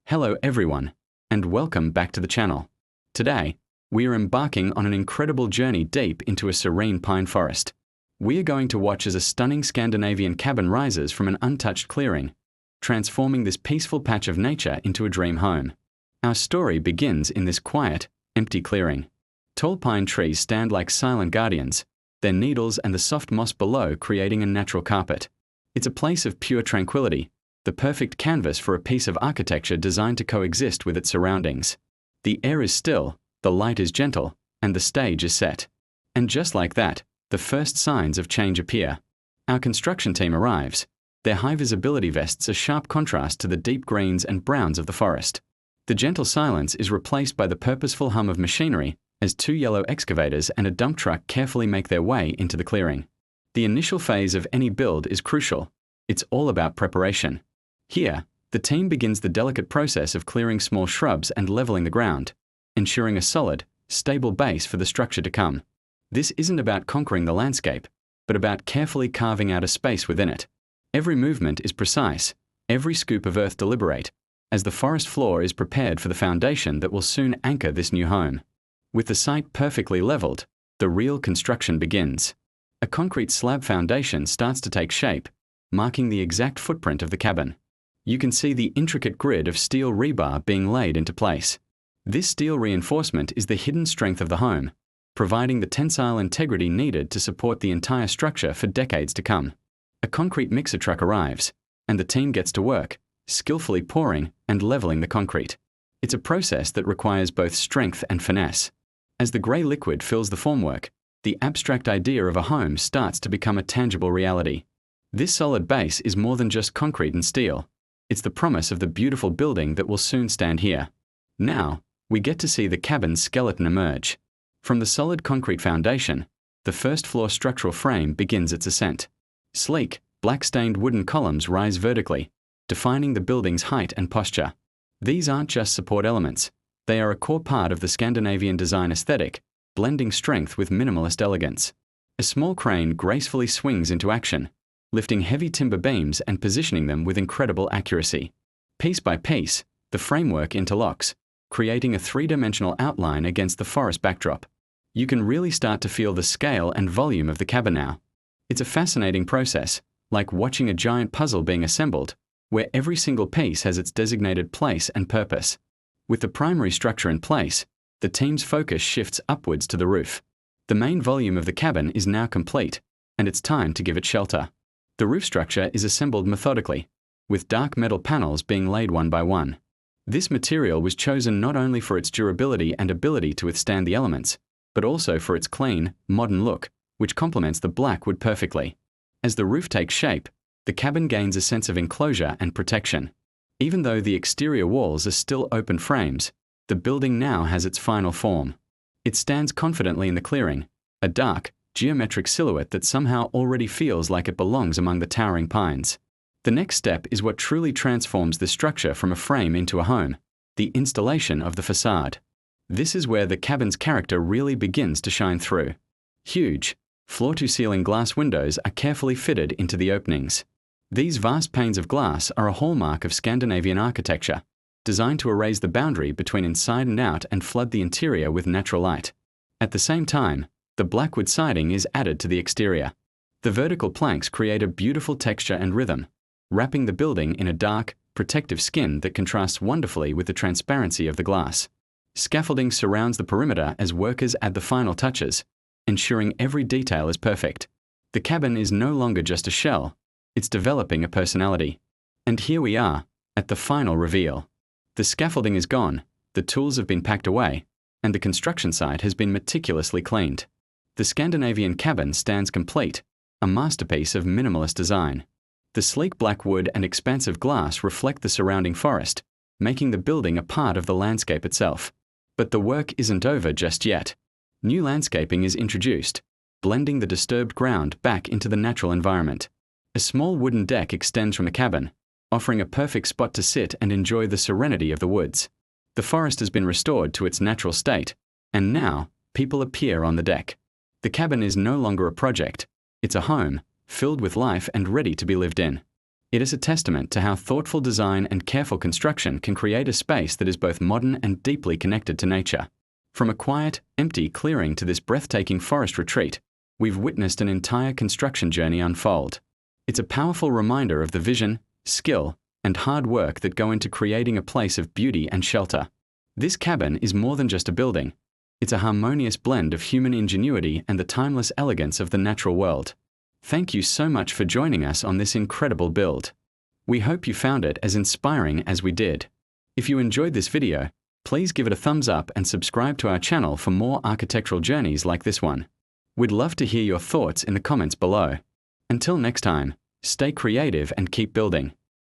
Hello everyone, and welcome back to the channel. Today, we are embarking on an incredible journey deep into a serene pine forest. We are going to watch as a stunning Scandinavian cabin rises from an untouched clearing, transforming this peaceful patch of nature into a dream home. Our story begins in this quiet, empty clearing. Tall pine trees stand like silent guardians, their needles and the soft moss below creating a natural carpet. It's a place of pure tranquility, the perfect canvas for a piece of architecture designed to coexist with its surroundings. The air is still, the light is gentle, and the stage is set. And just like that, the first signs of change appear. Our construction team arrives. Their high visibility vests a sharp contrast to the deep greens and browns of the forest. The gentle silence is replaced by the purposeful hum of machinery as two yellow excavators and a dump truck carefully make their way into the clearing. The initial phase of any build is crucial. It's all about preparation. Here, the team begins the delicate process of clearing small shrubs and leveling the ground, ensuring a solid, stable base for the structure to come. This isn't about conquering the landscape, but about carefully carving out a space within it. Every movement is precise, every scoop of earth deliberate, as the forest floor is prepared for the foundation that will soon anchor this new home. With the site perfectly leveled, the real construction begins. A concrete slab foundation starts to take shape, marking the exact footprint of the cabin. You can see the intricate grid of steel rebar being laid into place. This steel reinforcement is the hidden strength of the home, providing the tensile integrity needed to support the entire structure for decades to come. A concrete mixer truck arrives, and the team gets to work, skillfully pouring and leveling the concrete. It's a process that requires both strength and finesse. As the grey liquid fills the formwork, the abstract idea of a home starts to become a tangible reality. This solid base is more than just concrete and steel. It's the promise of the beautiful building that will soon stand here. Now, we get to see the cabin's skeleton emerge. From the solid concrete foundation, the first floor structural frame begins its ascent. Sleek, black-stained wooden columns rise vertically, defining the building's height and posture. These aren't just support elements. They are a core part of the Scandinavian design aesthetic, blending strength with minimalist elegance. A small crane gracefully swings into action, lifting heavy timber beams and positioning them with incredible accuracy. Piece by piece, the framework interlocks, creating a three-dimensional outline against the forest backdrop. You can really start to feel the scale and volume of the cabin now. It's a fascinating process, like watching a giant puzzle being assembled, where every single piece has its designated place and purpose. With the primary structure in place, the team's focus shifts upwards to the roof. The main volume of the cabin is now complete, and it's time to give it shelter. The roof structure is assembled methodically, with dark metal panels being laid one by one. This material was chosen not only for its durability and ability to withstand the elements, but also for its clean, modern look, which complements the black wood perfectly. As the roof takes shape, the cabin gains a sense of enclosure and protection. Even though the exterior walls are still open frames, the building now has its final form. It stands confidently in the clearing, a dark, geometric silhouette that somehow already feels like it belongs among the towering pines. The next step is what truly transforms the structure from a frame into a home, the installation of the facade. This is where the cabin's character really begins to shine through. Huge, floor-to-ceiling glass windows are carefully fitted into the openings. These vast panes of glass are a hallmark of Scandinavian architecture, designed to erase the boundary between inside and out and flood the interior with natural light. At the same time, the blackwood siding is added to the exterior. The vertical planks create a beautiful texture and rhythm, wrapping the building in a dark, protective skin that contrasts wonderfully with the transparency of the glass. Scaffolding surrounds the perimeter as workers add the final touches, ensuring every detail is perfect. The cabin is no longer just a shell, it's developing a personality. And here we are, at the final reveal. The scaffolding is gone, the tools have been packed away, and the construction site has been meticulously cleaned. The Scandinavian cabin stands complete, a masterpiece of minimalist design. The sleek black wood and expansive glass reflect the surrounding forest, making the building a part of the landscape itself. But the work isn't over just yet. New landscaping is introduced, blending the disturbed ground back into the natural environment. A small wooden deck extends from the cabin, offering a perfect spot to sit and enjoy the serenity of the woods. The forest has been restored to its natural state, and now people appear on the deck. The cabin is no longer a project, it's a home, filled with life and ready to be lived in. It is a testament to how thoughtful design and careful construction can create a space that is both modern and deeply connected to nature. From a quiet, empty clearing to this breathtaking forest retreat, we've witnessed an entire construction journey unfold. It's a powerful reminder of the vision, skill, and hard work that go into creating a place of beauty and shelter. This cabin is more than just a building. It's a harmonious blend of human ingenuity and the timeless elegance of the natural world. Thank you so much for joining us on this incredible build. We hope you found it as inspiring as we did. If you enjoyed this video, please give it a thumbs up and subscribe to our channel for more architectural journeys like this one. We'd love to hear your thoughts in the comments below. Until next time, stay creative and keep building.